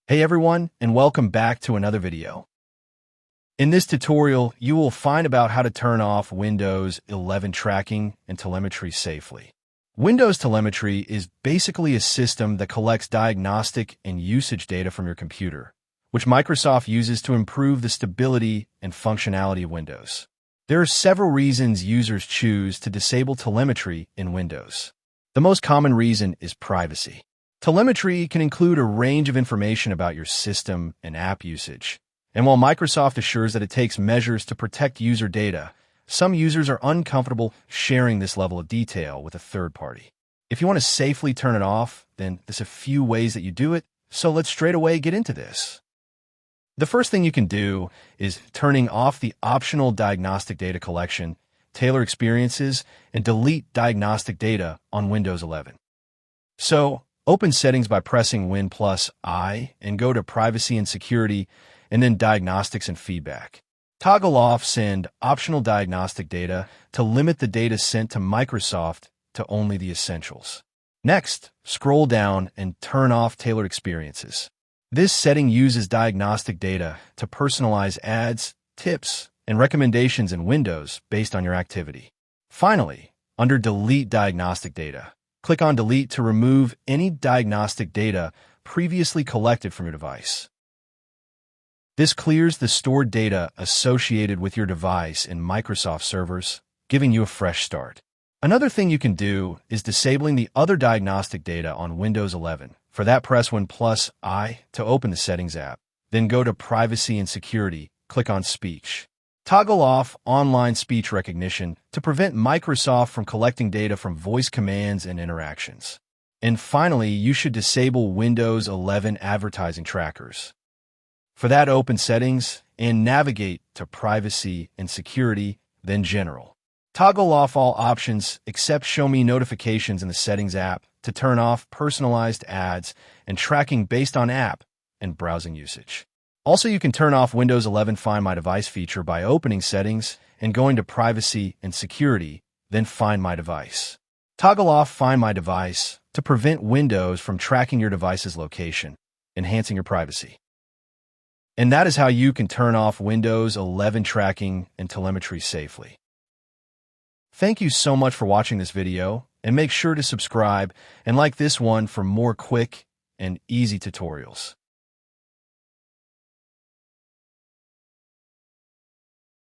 Hey everyone, and welcome back to another video. In this tutorial, you will find about how to turn off Windows 11 tracking and telemetry safely. Windows Telemetry is basically a system that collects diagnostic and usage data from your computer, which Microsoft uses to improve the stability and functionality of Windows. There are several reasons users choose to disable telemetry in Windows. The most common reason is privacy. Telemetry can include a range of information about your system and app usage. And while Microsoft assures that it takes measures to protect user data, some users are uncomfortable sharing this level of detail with a third party. If you want to safely turn it off, then there's a few ways that you do it, so let's straight away get into this. The first thing you can do is turning off the optional diagnostic data collection, tailor experiences, and delete diagnostic data on Windows 11. So, open Settings by pressing Win+I and go to Privacy and Security, and then Diagnostics and Feedback. Toggle off Send optional diagnostic data to limit the data sent to Microsoft to only the essentials. Next, scroll down and turn off Tailored Experiences. This setting uses diagnostic data to personalize ads, tips, and recommendations in Windows based on your activity. Finally, under Delete Diagnostic Data, click on Delete to remove any diagnostic data previously collected from your device. This clears the stored data associated with your device in Microsoft servers, giving you a fresh start. Another thing you can do is disabling the other diagnostic data on Windows 11. For that, press Win+I to open the Settings app. Then go to Privacy and Security, click on Speech. Toggle off online speech recognition to prevent Microsoft from collecting data from voice commands and interactions. And finally, you should disable Windows 11 advertising trackers. For that, open Settings and navigate to Privacy and Security, then General. Toggle off all options except Show Me Notifications in the Settings app to turn off personalized ads and tracking based on app and browsing usage. Also, you can turn off Windows 11 Find My Device feature by opening Settings and going to Privacy and Security, then Find My Device. Toggle off Find My Device to prevent Windows from tracking your device's location, enhancing your privacy. And that is how you can turn off Windows 11 tracking and telemetry safely. Thank you so much for watching this video, and make sure to subscribe and like this one for more quick and easy tutorials.